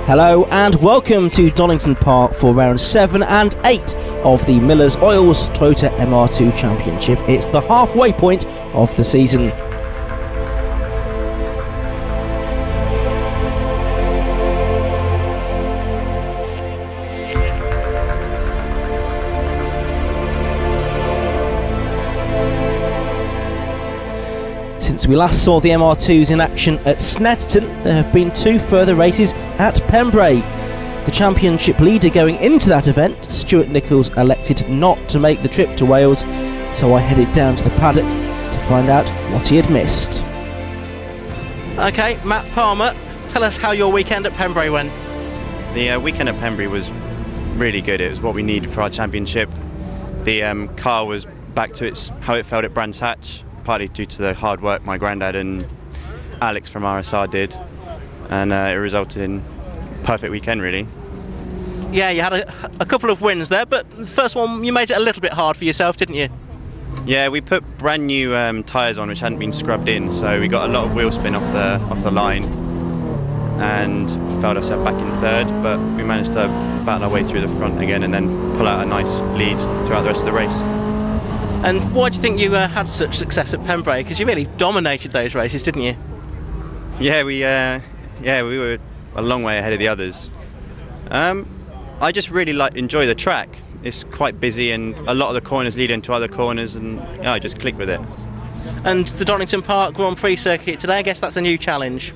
Hello and welcome to Donington Park for round 7 and 8 of the Miller's Oils Toyota MR2 Championship. It's the halfway point of the season. Since we last saw the MR2s in action at Snetterton, there have been 2 further races at Pembrey. The championship leader going into that event, Stuart Nichols, elected not to make the trip to Wales, so I headed down to the paddock to find out what he had missed. OK, Matt Palmer, tell us how your weekend at Pembrey went. The weekend at Pembrey was really good. It was what we needed for our championship. The car was back to how it felt at Brands Hatch, partly due to the hard work my granddad and Alex from RSR did, and it resulted in a perfect weekend, really. Yeah, you had a couple of wins there, but the first one you made it a little bit hard for yourself, didn't you? Yeah, we put brand new tyres on which hadn't been scrubbed in, so we got a lot of wheel spin off the line and felt ourselves back in third, but we managed to battle our way through the front again and then pull out a nice lead throughout the rest of the race. And why do you think you had such success at Pembrey? Because you really dominated those races, didn't you? Yeah, we were a long way ahead of the others. I just really enjoy the track. It's quite busy and a lot of the corners lead into other corners, and I just click with it. And the Donington Park Grand Prix circuit today, I guess that's a new challenge.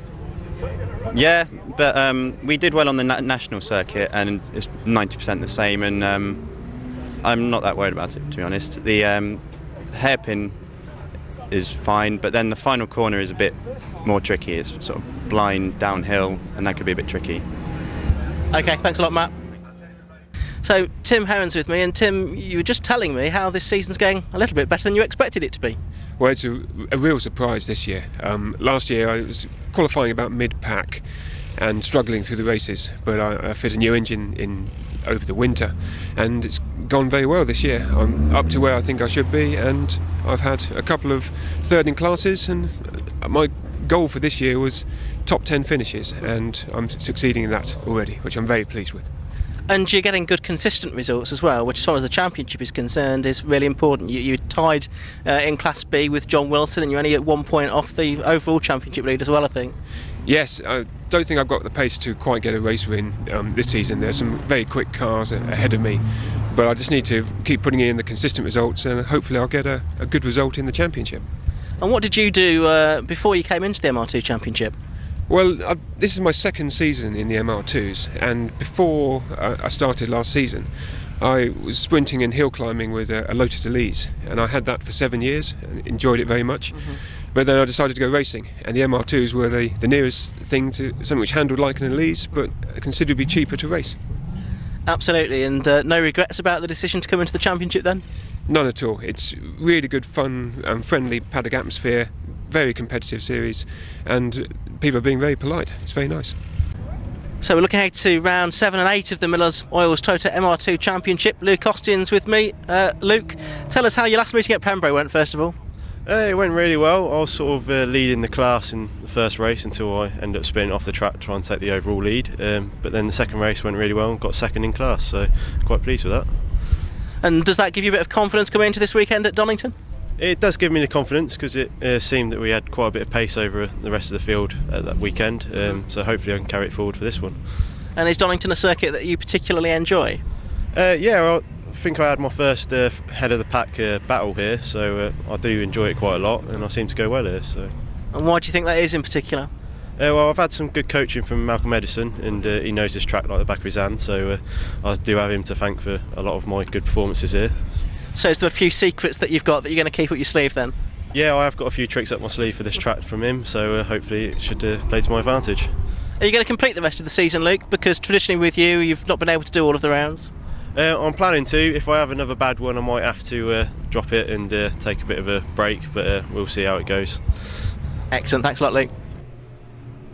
Yeah, but we did well on the national circuit, and it's 90% the same, and I'm not that worried about it, to be honest. The hairpin is fine, but then the final corner is a bit more tricky. It's sort of blind downhill, and that could be a bit tricky. OK, thanks a lot, Matt. So Tim Heron's with me, and Tim, you were just telling me how this season's going a little bit better than you expected it to be. Well, it's a real surprise this year. Last year I was qualifying about mid-pack and struggling through the races, but I fit a new engine in over the winter, and it's gone very well this year. I'm up to where I think I should be, and I've had a couple of third in classes, and my goal for this year was top 10 finishes, and I'm succeeding in that already, which I'm very pleased with. And you're getting good consistent results as well, which as far as the championship is concerned is really important. You tied in Class B with John Wilson, and you're only at 1 point off the overall championship lead as well, I think. Yes, I don't think I've got the pace to quite get a race win this season. There's some very quick cars ahead of me, but I just need to keep putting in the consistent results, and hopefully I'll get a good result in the championship. And what did you do before you came into the MR2 championship? Well, this is my second season in the MR2s, and before I started last season, I was sprinting and hill climbing with a Lotus Elise, and I had that for 7 years and enjoyed it very much. Mm-hmm. But then I decided to go racing, and the MR2s were the nearest thing to something which handled like an Elise, but considerably cheaper to race. Absolutely, and no regrets about the decision to come into the championship then? None at all. It's really good fun and friendly paddock atmosphere, very competitive series, and people are being very polite. It's very nice. So we're looking ahead to round 7 and 8 of the Miller's Oils Toyota MR2 Championship. Luke Austin's with me. Luke, tell us how your last meeting at Pembrey went, first of all. It went really well. I was sort of leading the class in the first race until I ended up spinning off the track trying to take the overall lead. But then the second race went really well and got second in class, so quite pleased with that. And does that give you a bit of confidence coming into this weekend at Donington? It does give me the confidence, because it seemed that we had quite a bit of pace over the rest of the field at that weekend, so hopefully I can carry it forward for this one. And is Donington a circuit that you particularly enjoy? Yeah, I think I had my first head of the pack battle here, so I do enjoy it quite a lot, and I seem to go well here. So. And why do you think that is in particular? Well, I've had some good coaching from Malcolm Edison, and he knows this track like the back of his hand, so I do have him to thank for a lot of my good performances here. So is there a few secrets that you've got that you're going to keep up your sleeve then? Yeah, I have got a few tricks up my sleeve for this track from him, so hopefully it should play to my advantage. Are you going to complete the rest of the season, Luke? Because traditionally with you, you've not been able to do all of the rounds. I'm planning to. If I have another bad one, I might have to drop it and take a bit of a break, but we'll see how it goes. Excellent, thanks a lot, Luke.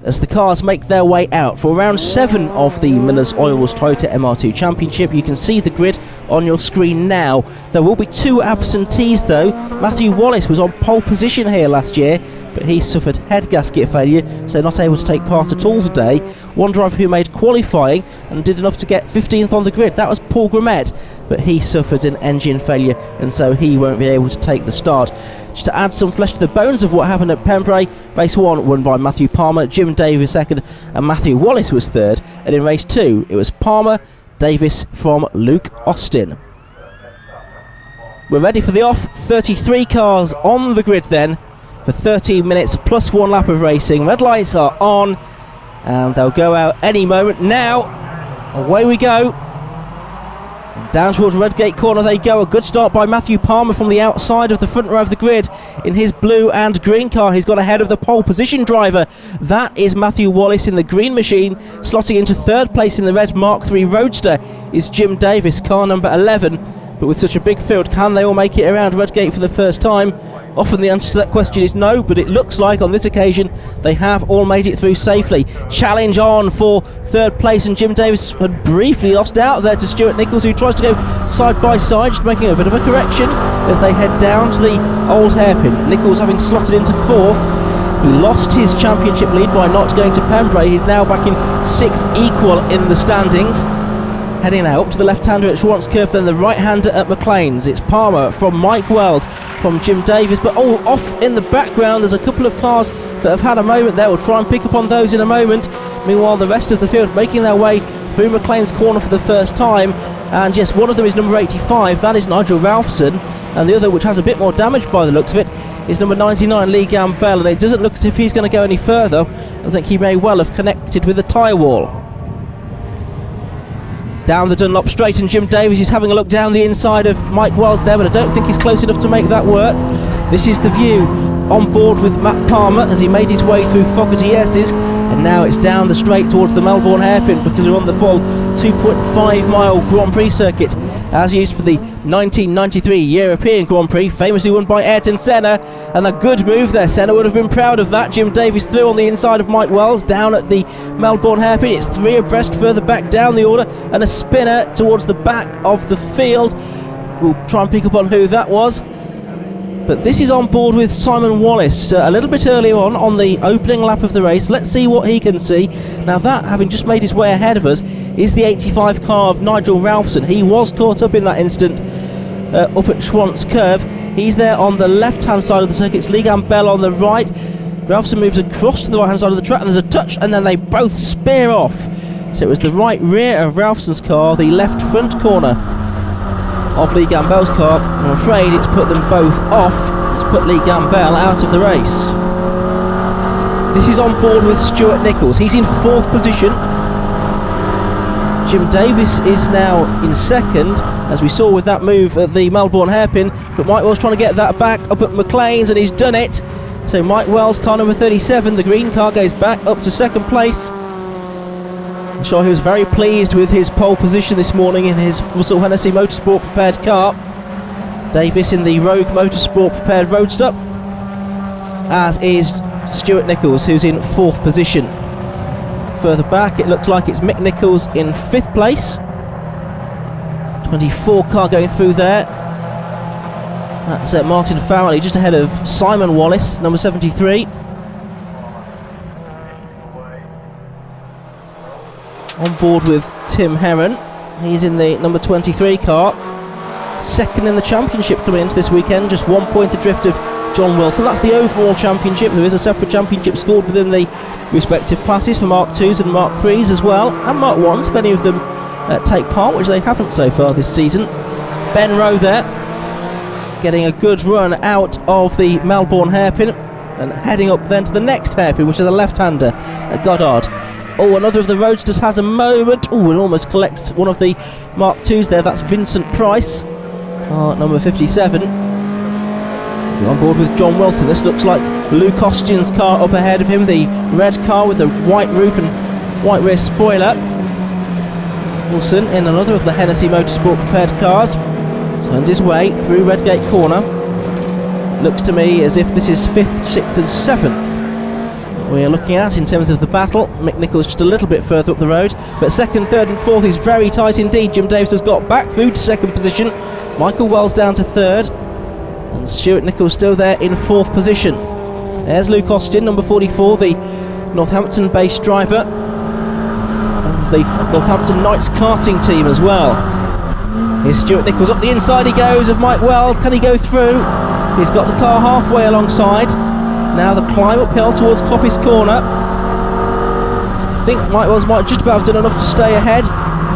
As the cars make their way out for round 7 of the Miller's Oils Toyota MR2 Championship, you can see the grid on your screen now. There will be 2 absentees though. Matthew Wallace was on pole position here last year, but he suffered head gasket failure, so not able to take part at all today. One driver who made qualifying and did enough to get 15th on the grid, that was Paul Gramet, but he suffered an engine failure, and so he won't be able to take the start. Just to add some flesh to the bones of what happened at Pembrey, race 1 won by Matthew Palmer, Jim Davis second, and Matthew Wallace was third, and in race 2 it was Palmer, Davis from Luke Austin. We're ready for the off. 33 cars on the grid then for 13 minutes plus 1 lap of racing. Red lights are on and they'll go out any moment now. Away we go. And down towards Redgate corner they go. A good start by Matthew Palmer from the outside of the front row of the grid in his blue and green car. He's got ahead of the pole position driver. That is Matthew Wallace in the green machine. Slotting into third place in the red Mark III Roadster is Jim Davis, car number 11. But with such a big field, can they all make it around Redgate for the first time? Often the answer to that question is no, but it looks like on this occasion they have all made it through safely. Challenge on for third place, and Jim Davis had briefly lost out there to Stuart Nichols, who tries to go side by side, just making a bit of a correction as they head down to the old hairpin. Nichols having slotted into fourth. He lost his championship lead by not going to Pembrey. He's now back in sixth equal in the standings. Heading now up to the left-hander at Schwantz Curve, then the right-hander at McLean's. It's Palmer from Mike Wells, from Jim Davis, but off in the background there's a couple of cars that have had a moment there. We'll try and pick up on those in a moment. Meanwhile, the rest of the field making their way through McLean's corner for the first time, and yes, one of them is number 85, that is Nigel Ralphson, and the other, which has a bit more damage by the looks of it, is number 99, Lee Gambell, and it doesn't look as if he's going to go any further. I think he may well have connected with the tyre wall. Down the Dunlop straight, and Jim Davis is having a look down the inside of Mike Wells there, but I don't think he's close enough to make that work. This is the view on board with Matt Palmer as he made his way through Fogarty S's, and now it's down the straight towards the Melbourne hairpin because we're on the full 2.5 mile Grand Prix circuit as used for the 1993 European Grand Prix, famously won by Ayrton Senna, and a good move there. Senna would have been proud of that. Jim Davis through on the inside of Mike Wells down at the Melbourne hairpin. It's 3 abreast further back down the order, and a spinner towards the back of the field. We'll try and pick up on who that was. But this is on board with Simon Wallace a little bit earlier on the opening lap of the race. Let's see what he can see. Now that, having just made his way ahead of us, is the 85 car of Nigel Ralphson. He was caught up in that instant up at Schwantz Curve. He's there on the left-hand side of the circuit. It's Lee Gambell on the right. Ralphson moves across to the right-hand side of the track, and there's a touch, and then they both spear off. So it was the right rear of Ralphson's car, the left front corner of Lee Gambell's car. I'm afraid it's put them both off. It's put Lee Gambell out of the race. This is on board with Stuart Nichols. He's in 4th position. Jim Davis is now in 2nd, as we saw with that move at the Melbourne hairpin, but Mike Wells trying to get that back up at McLean's, and he's done it. So Mike Wells, car number 37, the green car, goes back up to 2nd place. I'm sure he was very pleased with his pole position this morning in his Russell Hennessy Motorsport prepared car. Davis in the Rogue Motorsport prepared Roadster, as is Stuart Nichols, who's in 4th position. Further back it looks like it's Mick Nichols in 5th place. 24 car going through there. That's Martin Fowley just ahead of Simon Wallace, number 73. On board with Tim Heron. He's in the number 23 car. 2nd in the championship coming into this weekend, just 1 point adrift of John Wilson. That's the overall championship. There is a separate championship scored within the respective classes for Mark 2s and Mark 3s as well, and Mark 1s if any of them take part, which they haven't so far this season. Ben Rowe there, getting a good run out of the Melbourne hairpin and heading up then to the next hairpin, which is a left-hander at Goddard. Oh, another of the Roadsters has a moment. Oh, and almost collects one of the Mark 2s there. That's Vincent Price, car number 57. We're on board with John Wilson. This looks like Luke Austin's car up ahead of him, the red car with the white roof and white rear spoiler. Wilson in another of the Hennessy Motorsport prepared cars turns his way through Redgate corner. Looks to me as if this is 5th, 6th and 7th we are looking at in terms of the battle. Mick Nichols just a little bit further up the road, but 2nd, 3rd and 4th is very tight indeed. Jim Davis has got back through to 2nd position. Michael Wells down to 3rd, and Stuart Nichols still there in 4th position. There's Luke Austin, number 44, the Northampton-based driver of the Northampton Knights karting team as well. Here's Stuart Nichols, up the inside he goes of Mike Wells. Can he go through? He's got the car halfway alongside. Now the climb uphill towards Coppice Corner. I think Mike Wells might just about have done enough to stay ahead.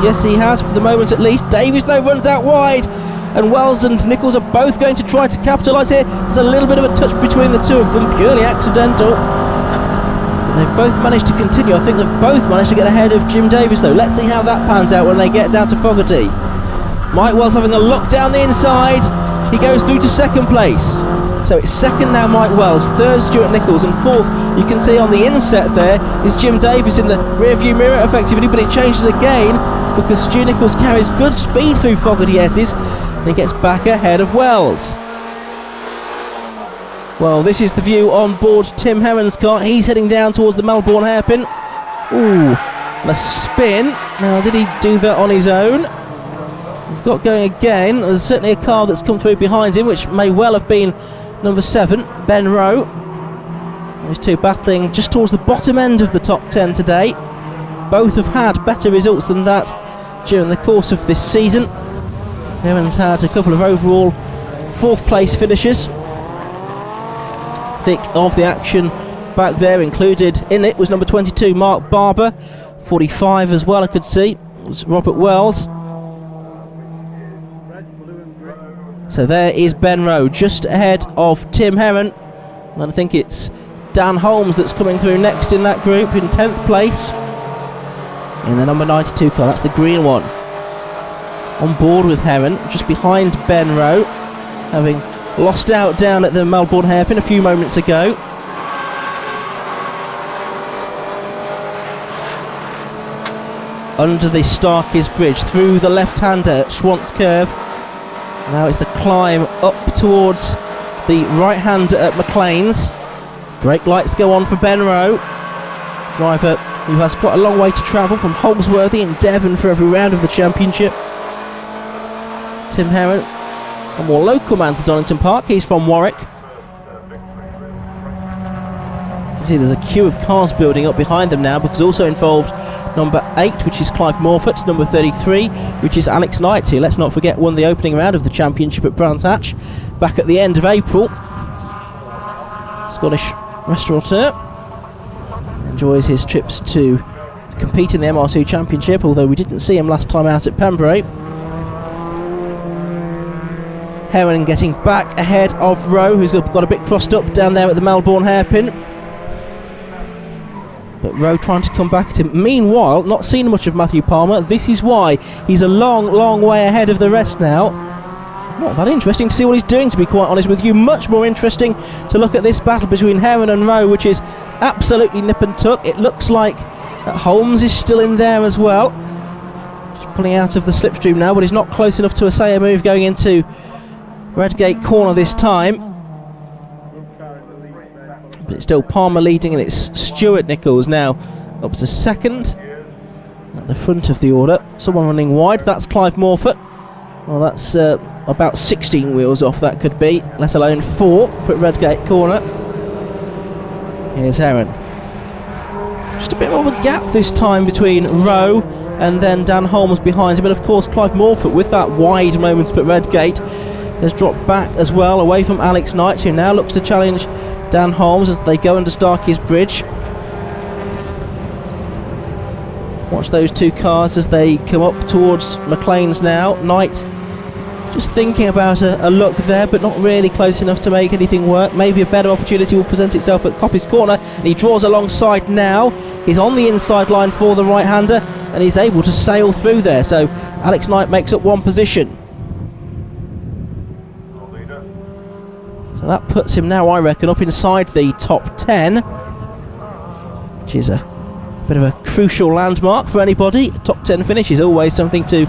Yes, he has, for the moment at least. Davies, though, runs out wide, and Wells and Nichols are both going to try to capitalise here. There's a little bit of a touch between the two of them, purely accidental. But they've both managed to continue. I think they've both managed to get ahead of Jim Davies, though. Let's see how that pans out when they get down to Fogarty. Mike Wells having a look down the inside. He goes through to second place. So it's second now Mike Wells, third Stuart Nichols, and fourth, you can see on the inset there, is Jim Davies in the rear view mirror effectively, but it changes again because Stuart Nichols carries good speed through Fogarty Edges and he gets back ahead of Wells. Well, this is the view on board Tim Heron's car. He's heading down towards the Melbourne hairpin. Ooh, and a spin. Now, did he do that on his own? He's got going again. There's certainly a car that's come through behind him, which may well have been number 7, Ben Rowe. Those two battling just towards the bottom end of the top 10 today. Both have had better results than that during the course of this season. Heron's had a couple of overall 4th place finishes. Thick of the action back there, included in it was number 22 Mark Barber, 45 as well I could see, it was Robert Wells. So there is Ben Rowe just ahead of Tim Heron, and I think it's Dan Holmes that's coming through next in that group in 10th place in the number 92 car. That's the green one. On board with Heron, just behind Ben Rowe, having lost out down at the Melbourne hairpin a few moments ago. Under the Starkey's Bridge, through the left-hander at Schwantz Curve. Now it's the climb up towards the right-hander at McLean's. Brake lights go on for Ben Rowe, driver who has quite a long way to travel from Holsworthy in Devon for every round of the championship. Tim Heron, a more local man to Donington Park, he's from Warwick. You can see there's a queue of cars building up behind them now, because also involved number 8, which is Clive Morford, number 33, which is Alex Knight, who, let's not forget, won the opening round of the championship at Brands Hatch back at the end of April. Scottish restaurateur enjoys his trips to compete in the MR2 championship, although we didn't see him last time out at Pembrey. Heron getting back ahead of Rowe, who's got a bit crossed up down there at the Melbourne hairpin. But Rowe trying to come back at him. Meanwhile, not seen much of Matthew Palmer. This is why he's a long way ahead of the rest now. Not that interesting to see what he's doing, to be quite honest with you. Much more interesting to look at this battle between Heron and Rowe, which is absolutely nip and tuck. It looks like Holmes is still in there as well. Just pulling out of the slipstream now, but he's not close enough to a sayer move going into Redgate Corner this time. But it's still Palmer leading, and it's Stuart Nichols now up to second at the front of the order. Someone running wide, that's Clive Morford. Well, that's about 16 wheels off that could be, let alone 4 at Redgate Corner. Here's Heron. Just a bit more of a gap this time between Rowe and then Dan Holmes behind him, and of course Clive Morford, with that wide moment at Redgate, has dropped back as well, away from Alex Knight, who now looks to challenge Dan Holmes as they go under Starkey's Bridge. Watch those two cars as they come up towards McLean's now. Knight just thinking about a look there, but not really close enough to make anything work. Maybe a better opportunity will present itself at Coppice Corner, and he draws alongside now. He's on the inside line for the right-hander, and he's able to sail through there. So Alex Knight makes up one position. So that puts him now, I reckon, up inside the top 10, which is a bit of a crucial landmark for anybody. A top 10 finish is always something to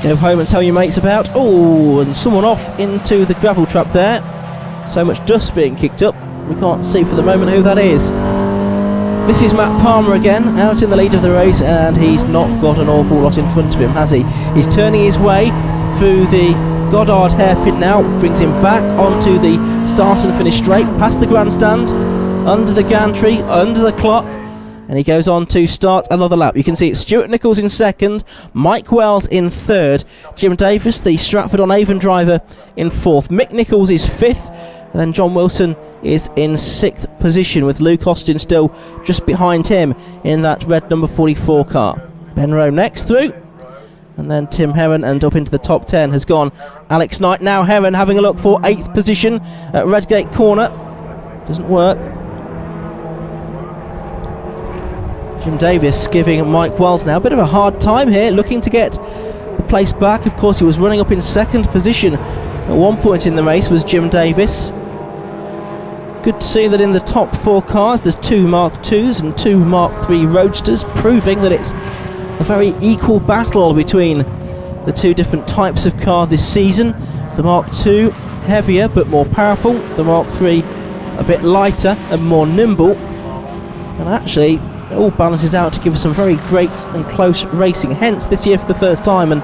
go home and tell your mates about. Oh, and someone off into the gravel trap there. So much dust being kicked up, we can't see for the moment who that is. This is Matt Palmer again, out in the lead of the race, and he's not got an awful lot in front of him, has he? He's turning his way through the Goddard hairpin now brings him back onto the start and finish straight, past the grandstand, under the gantry, under the clock, and he goes on to start another lap. You can see it's Stuart Nichols in second, Mike Wells in third, Jim Davis, the Stratford-on-Avon driver, in fourth. Mick Nichols is fifth, and then John Wilson is in sixth position, with Luke Austin still just behind him in that red number 44 car. Ben Rowe next through, and then Tim Heron, and up into the top 10 has gone Alex Knight. Now Heron having a look for 8th position at Redgate Corner. Doesn't work. Jim Davis giving Mike Wells now a bit of a hard time here, looking to get the place back. Of course, he was running up in second position at one point in the race, was Jim Davis. Good to see that in the top 4 cars there's 2 Mark IIs and 2 Mark III Roadsters, proving that it's a very equal battle between the 2 different types of car this season. The Mark II heavier but more powerful, the Mark III a bit lighter and more nimble, and actually it all balances out to give us some very great and close racing. Hence this year for the first time an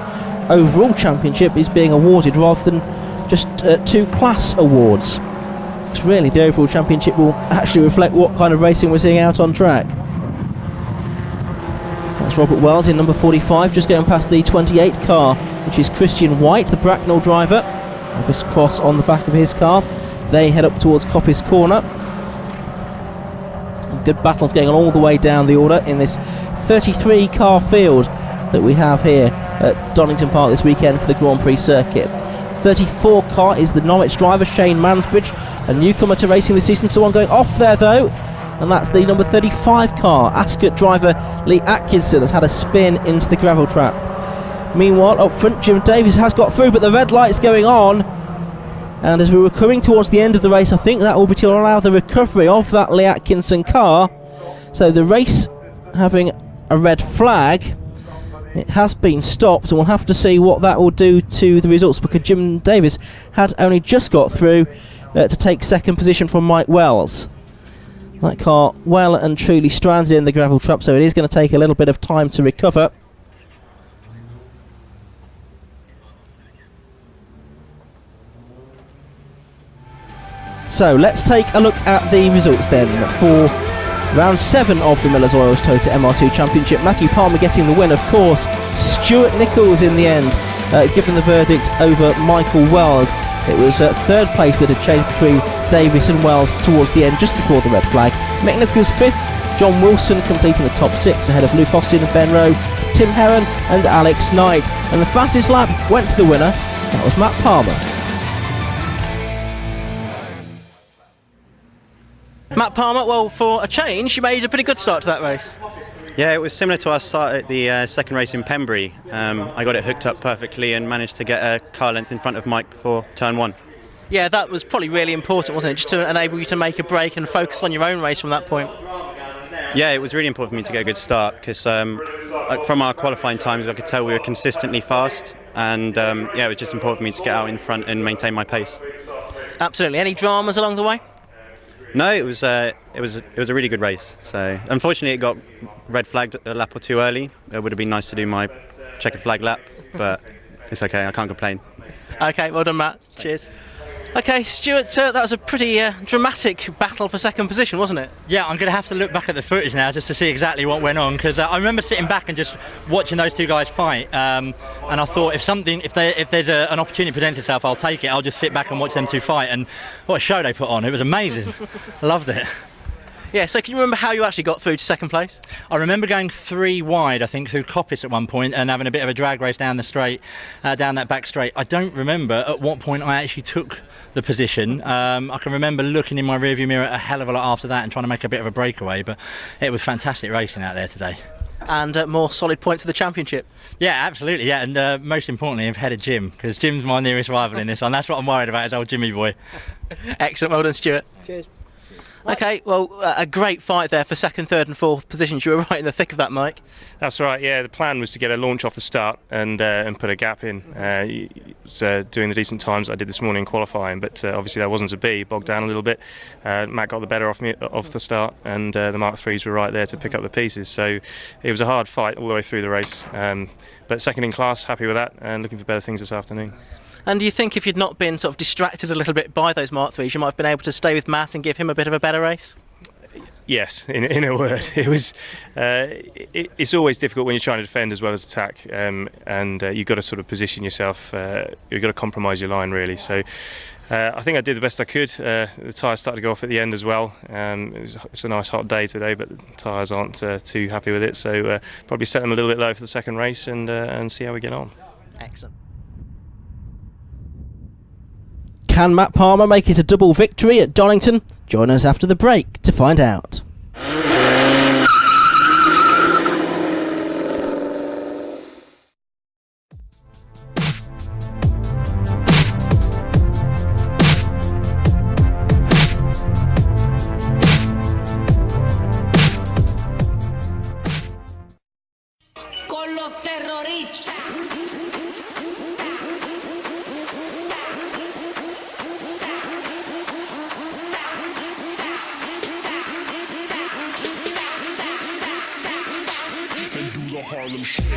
overall championship is being awarded rather than just 2 class awards, because really the overall championship will actually reflect what kind of racing we're seeing out on track. That's Robert Wells in number 45, just going past the 28 car, which is Christian White, the Bracknell driver. Office Cross on the back of his car. They head up towards Coppice Corner. Good battles going on all the way down the order in this 33 car field that we have here at Donington Park this weekend for the Grand Prix circuit. 34 car is the Norwich driver Shane Mansbridge, a newcomer to racing this season. Someone going off there though, and that's the number 35 car. Ascot driver Lee Atkinson has had a spin into the gravel trap. Meanwhile, up front, Jim Davis has got through, but the red light's going on. And as we were coming towards the end of the race, I think that will be to allow the recovery of that Lee Atkinson car. So the race having a red flag, it has been stopped, and we'll have to see what that will do to the results, because Jim Davis had only just got through to take second position from Mike Wells. That car well and truly stranded in the gravel trap, so it is going to take a little bit of time to recover. So let's take a look at the results then for round 7 of the Miller's Oils Toyota MR2 Championship. Matthew Palmer getting the win, of course. Stuart Nichols in the end, given the verdict over Michael Wells. It was third place that had changed between Davis and Wells towards the end, just before the red flag. Mick Nichols 5th, John Wilson completing the top 6 ahead of Luke Austin and Ben Rowe, Tim Heron and Alex Knight. And the fastest lap went to the winner, that was Matt Palmer. Matt Palmer, well, for a change, you made a pretty good start to that race. Yeah, it was similar to our start at the second race in Pembury. I got it hooked up perfectly and managed to get a car length in front of Mike before turn 1. Yeah, that was probably really important, wasn't it? Just to enable you to make a break and focus on your own race from that point. Yeah, it was really important for me to get a good start, because from our qualifying times I could tell we were consistently fast, and yeah, it was just important for me to get out in front and maintain my pace. Absolutely. Any dramas along the way? No, it was a really good race. So unfortunately, it got red flagged a lap or 2 early. It would have been nice to do my checkered flag lap, but it's okay. I can't complain. Okay, well done, Matt. Cheers. Okay, Stuart, that was a pretty dramatic battle for second position, wasn't it? Yeah, I'm going to have to look back at the footage now just to see exactly what went on, because I remember sitting back and just watching those 2 guys fight, and I thought if there's an opportunity presents itself, I'll take it. I'll just sit back and watch them 2 fight, and what a show they put on. It was amazing. Loved it. Yeah, so can you remember how you actually got through to second place? I remember going 3 wide, I think, through Coppice at one point and having a bit of a drag race down the straight, down that back straight. I don't remember at what point I actually took the position. I can remember looking in my rearview mirror a hell of a lot after that and trying to make a bit of a breakaway, but it was fantastic racing out there today. And more solid points for the championship. Yeah, absolutely, yeah, and most importantly, I've had a Jim, because Jim's my nearest rival in this one. That's what I'm worried about, is old Jimmy boy. Excellent, well done, Stuart. Cheers. Okay, well, a great fight there for second, third and fourth positions. You were right in the thick of that, Mike. That's right, yeah. The plan was to get a launch off the start and put a gap in. Doing the decent times I did this morning qualifying, but obviously that wasn't to be. Bogged down a little bit. Matt got the better off me off the start, and the Mark IIIs were right there to pick up the pieces. So it was a hard fight all the way through the race. But second in class, happy with that, and looking for better things this afternoon. And do you think if you'd not been sort of distracted a little bit by those Mark 3s, you might have been able to stay with Matt and give him a bit of a better race? Yes, in a word, it was. It's always difficult when you're trying to defend as well as attack, and you've got to sort of position yourself. You've got to compromise your line really. So I think I did the best I could. The tyres started to go off at the end as well. It's a nice hot day today, but the tyres aren't too happy with it. So probably set them a little bit low for the second race and see how we get on. Excellent. Can Matt Palmer make it a double victory at Donington? Join us after the break to find out. Con los terroristas. Harlem Shake.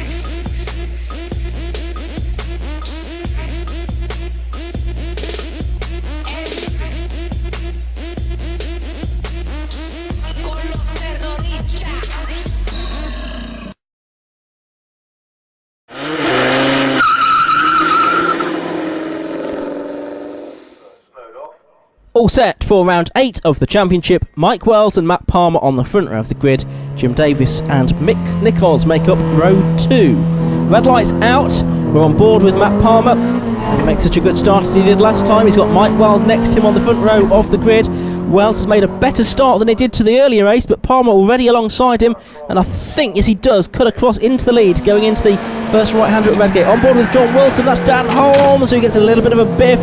All set for round 8 of the championship. Mike Wells and Matt Palmer on the front row of the grid. Jim Davis and Mick Nichols make up row 2. Red lights out. We're on board with Matt Palmer. And he makes such a good start as he did last time. He's got Mike Wells next to him on the front row of the grid. Wells has made a better start than he did to the earlier race, but Palmer already alongside him, and I think, yes he does, cut across into the lead, going into the first right-hander at Redgate. On board with John Wilson, that's Dan Holmes, who gets a little bit of a biff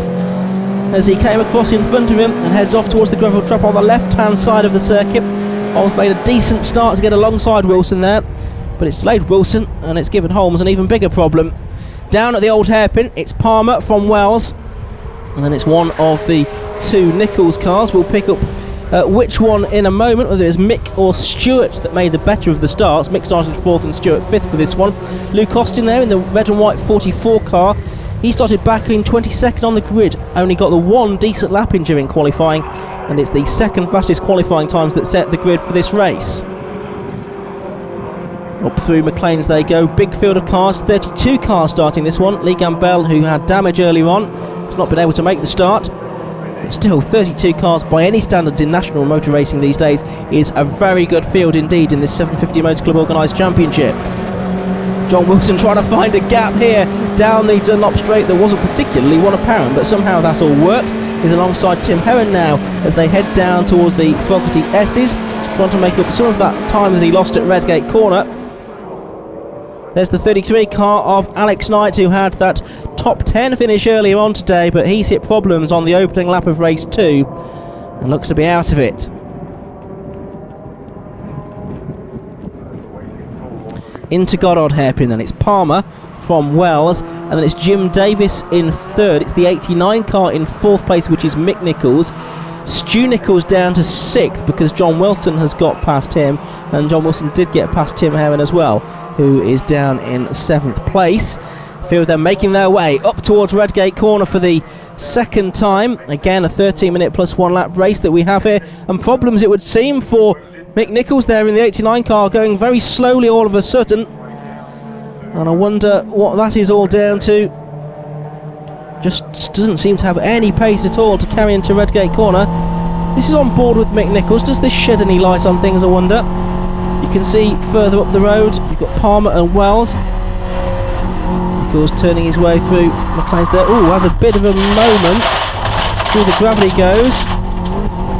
as he came across in front of him and heads off towards the gravel trap on the left-hand side of the circuit. Holmes made a decent start to get alongside Wilson there, but it's delayed Wilson, and it's given Holmes an even bigger problem. Down at the old hairpin, it's Palmer from Wells, and then it's one of the two Nichols cars. We'll pick up which one in a moment, whether it's Mick or Stewart that made the better of the starts. Mick started 4th and Stewart 5th for this one. Luke Austin there in the red and white 44 car. He started back in 22nd on the grid, only got the one decent lap in during qualifying, and it's the second fastest qualifying times that set the grid for this race. Up through McLean's they go, big field of cars, 32 cars starting this one. Lee Gambell, who had damage earlier on, has not been able to make the start. But still, 32 cars by any standards in national motor racing these days is a very good field indeed in this 750 Motor Club organised championship. John Wilson trying to find a gap here down the Dunlop straight that wasn't particularly one apparent, but somehow that all worked. He's alongside Tim Heron now as they head down towards the Fogarty S's, trying to make up some of that time that he lost at Redgate Corner. There's the 33 car of Alex Knight, who had that top 10 finish earlier on today, but he's hit problems on the opening lap of race 2 and looks to be out of it. Into Goddard hairpin then, it's Palmer from Wells, and then it's Jim Davis in 3rd. It's the 89 car in 4th place, which is Mick Nichols. Stu Nichols down to 6th because John Wilson has got past him, and John Wilson did get past Tim Heron as well, who is down in 7th place. A few of them making their way up towards Redgate Corner for the second time. Again, a 13-minute plus 1 lap race that we have here, and problems it would seem for Mick Nichols there in the 89 car, going very slowly all of a sudden, and I wonder what that is all down to. Just doesn't seem to have any pace at all to carry into Redgate Corner. This is on board with Mick Nichols. Does this shed any light on things, I wonder? You can see further up the road you've got Palmer and Wells. Nichols turning his way through McLean's there. Oh, has a bit of a moment. Through the gravel he goes.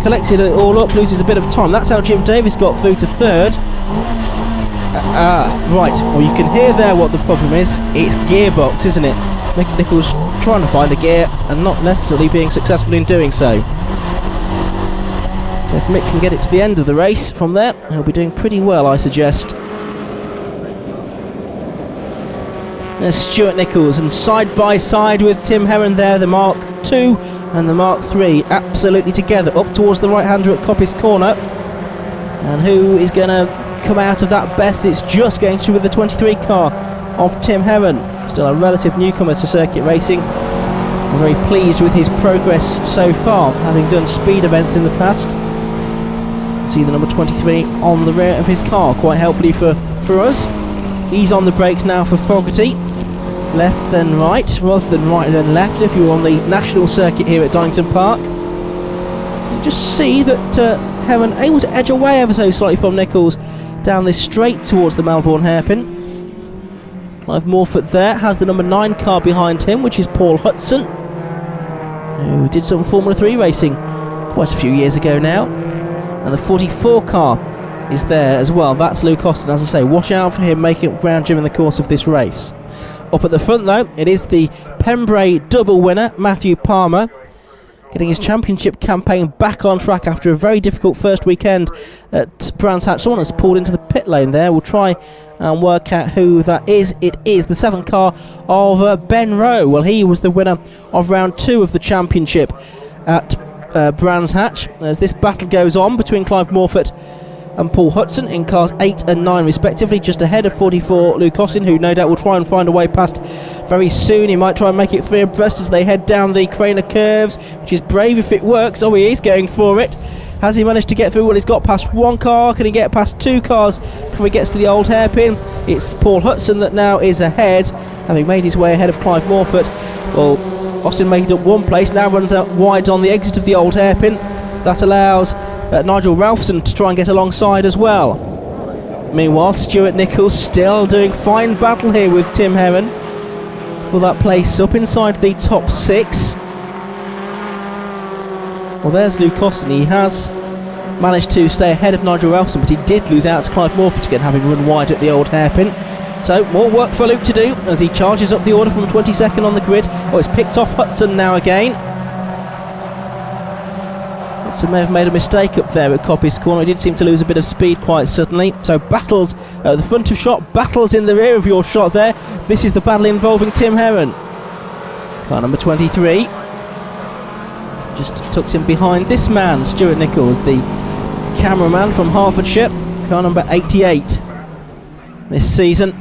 Collected it all up, loses a bit of time. That's how Jim Davis got through to 3rd. Right, well you can hear there what the problem is. It's gearbox, isn't it? Mick Nichols trying to find a gear and not necessarily being successful in doing so. So if Mick can get it to the end of the race from there, he'll be doing pretty well, I suggest. There's Stuart Nichols, and side by side with Tim Heron there, the Mark II and the Mark III absolutely together up towards the right-hander at Coppice Corner. And who is going to come out of that best? It's just going to be the 23 car of Tim Heron, still a relative newcomer to circuit racing. I'm very pleased with his progress so far, having done speed events in the past. See the number 23 on the rear of his car, quite helpfully for us. He's on the brakes now for Fogarty. Left then right, rather than right then left if you're on the national circuit here at Donington Park. You just see that Heron able to edge away ever so slightly from Nichols down this straight towards the Melbourne hairpin. Clive Morford there has the number 9 car behind him, which is Paul Hudson, who did some Formula 3 racing quite a few years ago now. And the 44 car is there as well. That's Luke Austin. As I say, watch out for him making up ground during the course of this race. Up at the front though, it is the Pembrey double winner, Matthew Palmer, getting his championship campaign back on track after a very difficult first weekend at Brands Hatch. Someone has pulled into the pit lane there. We'll try and work out who that is. It is the 7th car of Ben Rowe. Well, he was the winner of round 2 of the championship at Brands Hatch. As this battle goes on between Clive Morford and Paul Hudson in cars 8 and 9 respectively, just ahead of 44 Luke Austin, who no doubt will try and find a way past very soon. He might try and make it 3 abreast as they head down the Craner curves, which is brave if it works. Oh, he is going for it. Has he managed to get through? Well, he's got past 1 car. Can he get past 2 cars before he gets to the old hairpin? It's Paul Hudson that now is ahead, having made his way ahead of Clive Morford. Well, Austin made up 1 place, now runs out wide on the exit of the old hairpin. That allows Nigel Ralphson to try and get alongside as well. Meanwhile, Stuart Nichols still doing fine battle here with Tim Heron for that place up inside the top 6. Well, there's Luke Austin. He has managed to stay ahead of Nigel Ralphson, but he did lose out to Clive Morford again, having run wide at the old hairpin. So more work for Luke to do as he charges up the order from 22nd on the grid. Oh, it's picked off Hudson now again. Hudson may have made a mistake up there at Coppice Corner. He did seem to lose a bit of speed quite suddenly. So battles at the front of shot, battles in the rear of your shot there. This is the battle involving Tim Heron. Car number 23 just tucked in behind this man, Stuart Nichols, the cameraman from Hertfordshire. Car number 88 this season.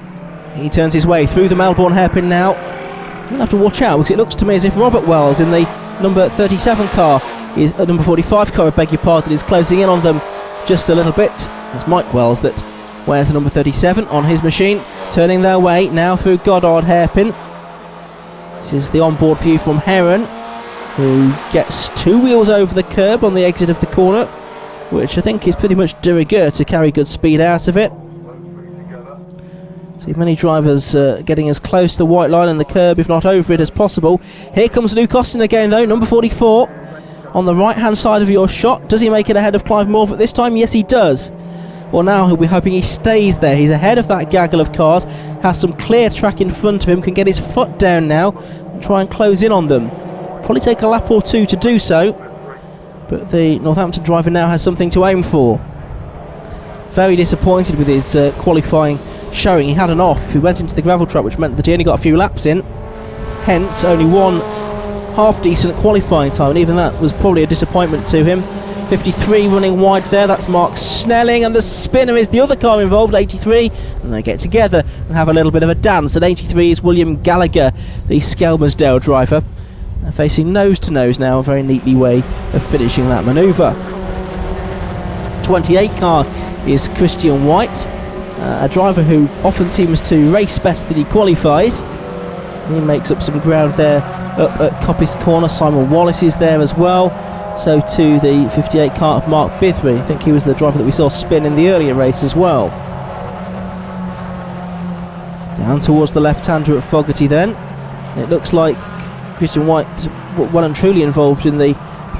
He turns his way through the Melbourne hairpin now. You're going to have to watch out because it looks to me as if Robert Wells in the number 37 car is number 45 car, I beg your pardon, is closing in on them just a little bit. It's Mike Wells that wears the number 37 on his machine, turning their way now through Goddard hairpin. This is the onboard view from Heron, who gets 2 wheels over the curb on the exit of the corner, which I think is pretty much de rigueur to carry good speed out of it. See many drivers getting as close to the white line and the curb, if not over it, as possible. Here comes Luke Austin again though, number 44 on the right hand side of your shot. Does he make it ahead of Clive Morford this time? Yes, he does. Well, now he'll be hoping he stays there. He's ahead of that gaggle of cars, has some clear track in front of him, can get his foot down now and try and close in on them. Probably take a lap or 2 to do so, but the Northampton driver now has something to aim for. Very disappointed with his qualifying showing. He had an off. He went into the gravel trap, which meant that he only got a few laps in, hence only 1 half decent qualifying time, and even that was probably a disappointment to him. 53 running wide there, that's Mark Snelling, and the spinner is the other car involved, 83, and they get together and have a little bit of a dance. At 83 is William Gallagher, the Skelmersdale driver, facing nose to nose now, a very neatly way of finishing that manoeuvre. 28 car is Christian White, a driver who often seems to race better than he qualifies. He makes up some ground there up at Coppice Corner. Simon Wallace is there as well, so too the 58 car of Mark Bithry. I think he was the driver that we saw spin in the earlier race as well. Down towards the left-hander at Fogarty then. It looks like Christian White well and truly involved in the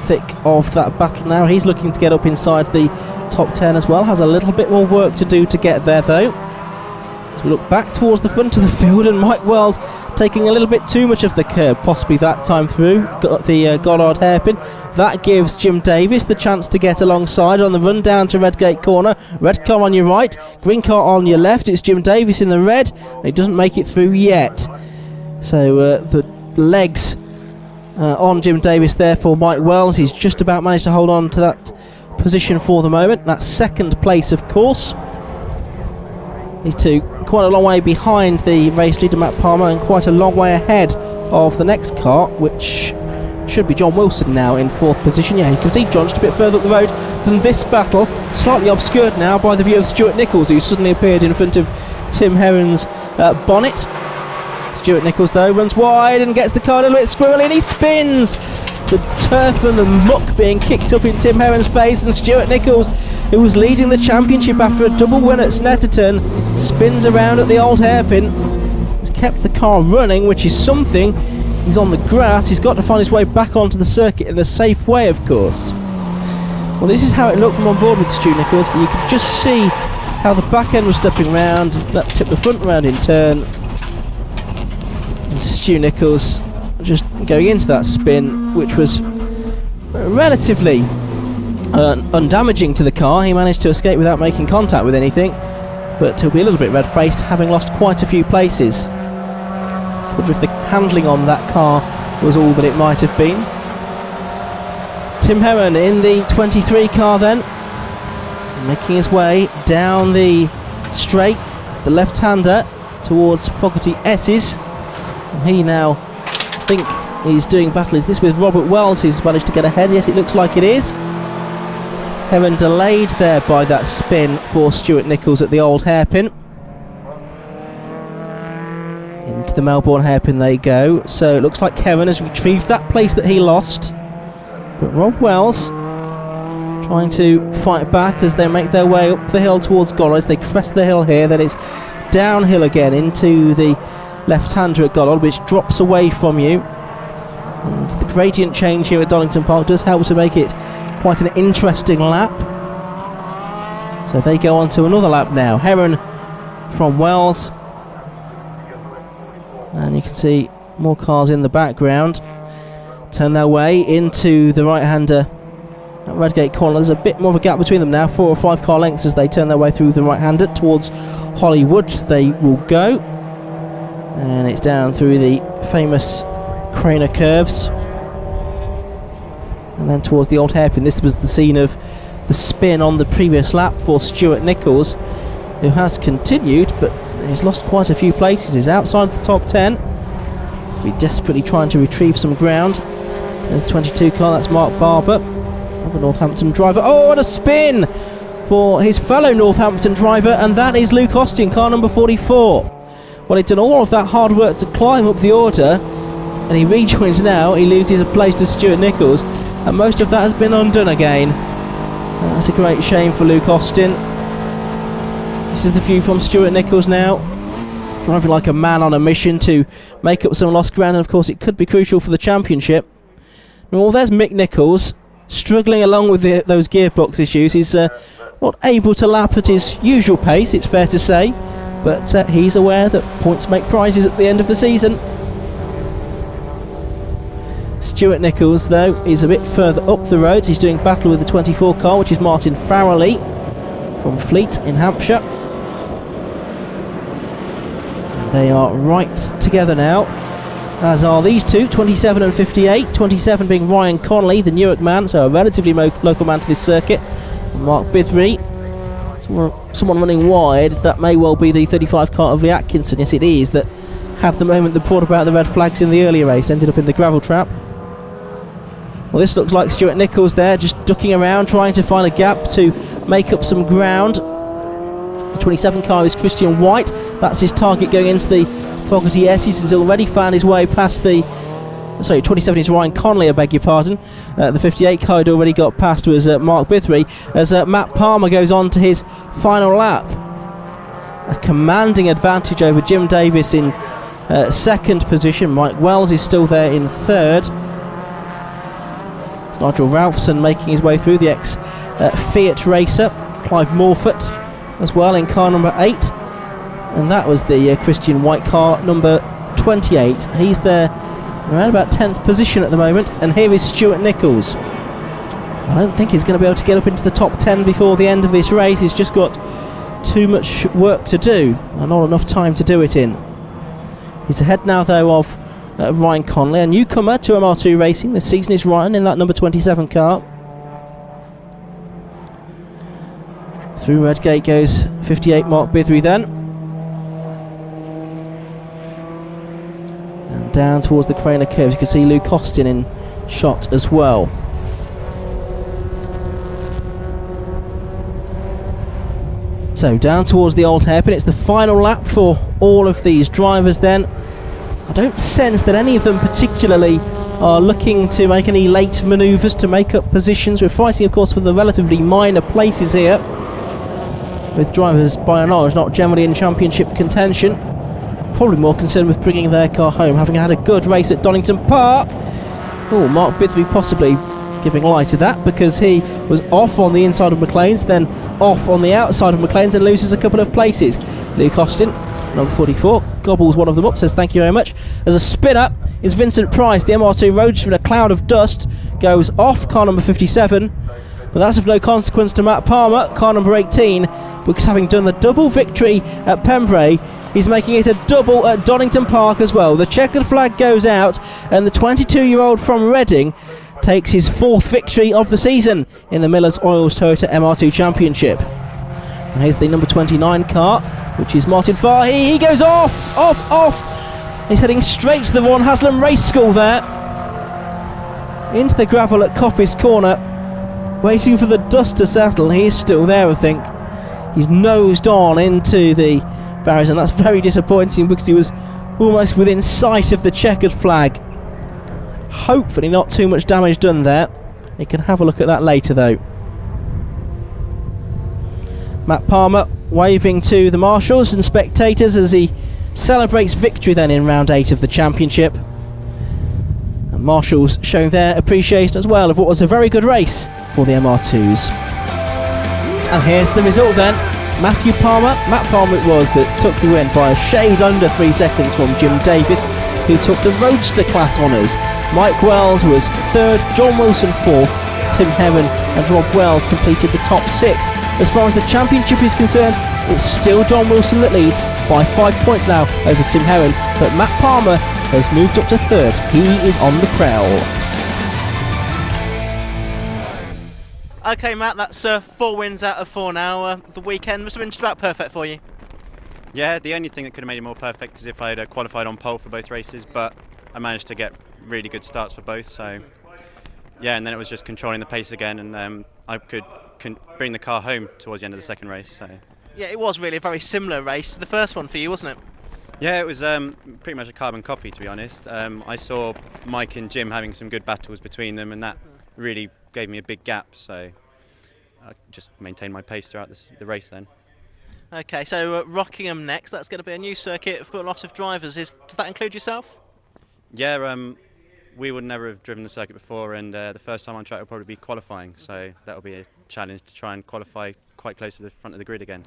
thick of that battle now. He's looking to get up inside the top 10 as well. Has a little bit more work to do to get there though. As we look back towards the front of the field, and Mike Wells taking a little bit too much of the curb, possibly that time through. Got the Goddard hairpin. That gives Jim Davis the chance to get alongside on the run down to Redgate Corner. Red car on your right, green car on your left. It's Jim Davis in the red, and he doesn't make it through yet. So the legs on Jim Davis there for Mike Wells. He's just about managed to hold on to that position for the moment. That's second place, of course. These two quite a long way behind the race leader Matt Palmer, and quite a long way ahead of the next car, which should be John Wilson now in 4th position. Yeah, you can see John just a bit further up the road than this battle, slightly obscured now by the view of Stuart Nichols, who suddenly appeared in front of Tim Heron's bonnet. Stuart Nichols though runs wide and gets the car a little bit squirrely, and he spins. The turf and the muck being kicked up in Tim Heron's face, and Stuart Nichols, who was leading the championship after a double win at Snetterton, spins around at the old hairpin. He's kept the car running, which is something. He's on the grass, he's got to find his way back onto the circuit in a safe way, of course. Well, this is how it looked from on board with Stu Nichols. You could just see how the back end was stepping round, that tipped the front round in turn. And Stu Nichols just going into that spin, which was relatively undamaging to the car. He managed to escape without making contact with anything, but he'll be a little bit red-faced, having lost quite a few places. I wonder if the handling on that car was all that it might have been. Tim Heron in the 23 car then, making his way down the straight, the left-hander, towards Fogarty S's. And he now, I think he's doing battle. Is this with Robert Wells, who's managed to get ahead? Yes, it looks like it is. Heron delayed there by that spin for Stuart Nichols at the old hairpin. Into the Melbourne hairpin they go. So it looks like Heron has retrieved that place that he lost. But Rob Wells trying to fight back as they make their way up the hill towards Gollard. They crest the hill here, then it's downhill again into the left-hander at Gollard, which drops away from you. And the gradient change here at Donington Park does help to make it quite an interesting lap. So they go on to another lap now. Heron from Wells. And you can see more cars in the background turn their way into the right-hander at Redgate corner. There's a bit more of a gap between them now, 4 or 5 car lengths as they turn their way through the right-hander towards Hollywood. They will go, and it's down through the famous Craner curves and then towards the old hairpin. This was the scene of the spin on the previous lap for Stuart Nichols, who has continued, but he's lost quite a few places. He's outside the top 10. He'll be desperately trying to retrieve some ground. There's the 22 car, that's Mark Barber, the Northampton driver. Oh, and a spin for his fellow Northampton driver, and that is Luke Austin, car number 44. Well, he'd done all of that hard work to climb up the order, and he rejoins now. He loses a place to Stuart Nichols, and most of that has been undone again. That's a great shame for Luke Austin. This is the view from Stuart Nichols now, driving like a man on a mission to make up some lost ground, and of course it could be crucial for the championship. Well, there's Mick Nichols struggling along with those gearbox issues. He's not able to lap at his usual pace, it's fair to say, but he's aware that points make prizes at the end of the season. Stuart Nichols, though, is a bit further up the road. He's doing battle with the 24 car, which is Martin Farrelly from Fleet in Hampshire. They are right together now, as are these two, 27 and 58. 27 being Ryan Connolly, the Newark man, so a relatively local man to this circuit. And Mark Bithry, someone running wide. That may well be the 35 car of Lee Atkinson. Yes, it is, that had the moment that brought about the red flags in the earlier race, ended up in the gravel trap. Well, this looks like Stuart Nichols there, just ducking around, trying to find a gap to make up some ground. The 27 car is Christian White. That's his target going into the Fogarty S's. He's already found his way past the... Sorry, 27 is Ryan Connolly, I beg your pardon. The 58 car had already got past was Mark Bithry, as Matt Palmer goes on to his final lap. A commanding advantage over Jim Davis in second position. Mike Wells is still there in third. It's Nigel Ralphson making his way through, the ex-Fiat racer. Clive Morford as well in car number 8. And that was the Christian White car number 28. He's there around about 10th position at the moment, and here is Stuart Nichols. I don't think he's going to be able to get up into the top 10 before the end of this race. He's just got too much work to do and not enough time to do it in. He's ahead now though of Ryan Connolly, a newcomer to MR2 racing. This season is Ryan in that number 27 car. Through Redgate goes 58 Mark Bithry then. And down towards the Craner curves, you can see Lou Costin in shot as well. So down towards the old hairpin, it's the final lap for all of these drivers then. I don't sense that any of them particularly are looking to make any late manoeuvres to make up positions. We're fighting, of course, for the relatively minor places here, with drivers by and large not generally in championship contention. Probably more concerned with bringing their car home, having had a good race at Donington Park. Oh, Mark Bitheby possibly giving light to that, because he was off on the inside of McLean's, then off on the outside of McLean's, and loses a couple of places. Lou Costin, number 44, gobbles one of them up, says thank you very much. As a spin-up is Vincent Price, the MR2 Roadster in a cloud of dust, goes off car number 57, but that's of no consequence to Matt Palmer, car number 18, because having done the double victory at Pembrey, he's making it a double at Donington Park as well. The checkered flag goes out, and the 22-year-old from Reading takes his 4th victory of the season in the Miller's Oils Toyota MR2 Championship. And here's the number 29 car, which is Martin Fahey. He goes off. He's heading straight to the Vaughan Haslam Race School there. Into the gravel at Coppice Corner, waiting for the dust to settle. He's still there, I think. He's nosed on into the barriers, and that's very disappointing because he was almost within sight of the checkered flag. Hopefully not too much damage done there. You can have a look at that later though. Matt Palmer waving to the marshals and spectators as he celebrates victory then in round 8 of the championship. And marshals showing their appreciation as well of what was a very good race for the MR2s. And here's the result then. Matt Palmer it was that took the win by a shade under 3 seconds from Jim Davis, who took the Roadster class honours. Mike Wells was 3rd, John Wilson 4th, Tim Heron and Rob Wells completed the top 6. As far as the championship is concerned, it's still John Wilson that leads by 5 points now over Tim Heron, but Matt Palmer has moved up to 3rd. He is on the prowl. Okay, Matt, that's 4 wins out of 4 now. The weekend must have been just about perfect for you. Yeah, the only thing that could have made it more perfect is if I had qualified on pole for both races, but I managed to get really good starts for both, so yeah, and then it was just controlling the pace again, and I could bring the car home towards the end of the second race. So yeah, it was really a very similar race to the first one for you, wasn't it? Yeah, it was pretty much a carbon copy, to be honest. I saw Mike and Jim having some good battles between them, and that really gave me a big gap, so I just maintained my pace throughout the race then. Okay, so Rockingham next. That's going to be a new circuit for a lot of drivers. Does that include yourself? Yeah, we would never have driven the circuit before, and the first time on track will probably be qualifying, so that will be a challenge to try and qualify quite close to the front of the grid again.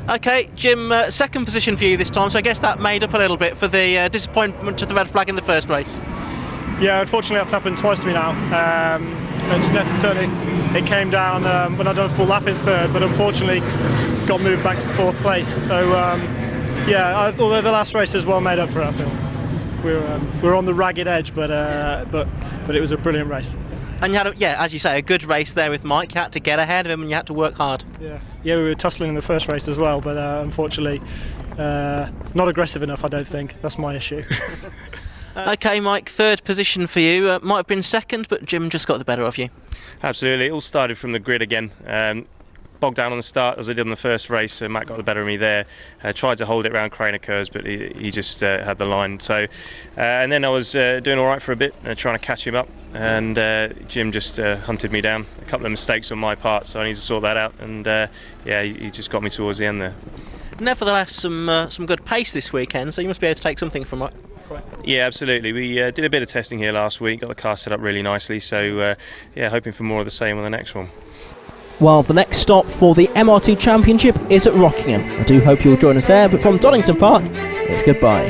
Okay, Jim, 2nd position for you this time, so I guess that made up a little bit for the disappointment to the red flag in the first race. Yeah, unfortunately that's happened twice to me now. At Snetterton it came down when I'd done a full lap in 3rd, but unfortunately got moved back to 4th place. So yeah, although the last race is well made up for it, I feel. We're on the ragged edge, but it was a brilliant race. And you had, as you say, a good race there with Mike. You had to get ahead of him and you had to work hard. Yeah, we were tussling in the first race as well, but unfortunately not aggressive enough, I don't think. That's my issue. Okay, Mike, 3rd position for you. Might have been 2nd, but Jim just got the better of you. Absolutely, it all started from the grid again. Bogged down on the start as I did on the first race. Matt got the better of me there. Tried to hold it around Craner curves, but he just had the line. So, and then I was doing all right for a bit, trying to catch him up, and Jim just hunted me down. A couple of mistakes on my part, so I need to sort that out. And yeah, he just got me towards the end there. Nevertheless, some good pace this weekend, so you must be able to take something from it. Yeah, absolutely. We did a bit of testing here last week, got the car set up really nicely, so yeah, hoping for more of the same on the next one. Well, the next stop for the MR2 Championship is at Rockingham. I do hope you'll join us there, but from Donington Park, it's goodbye.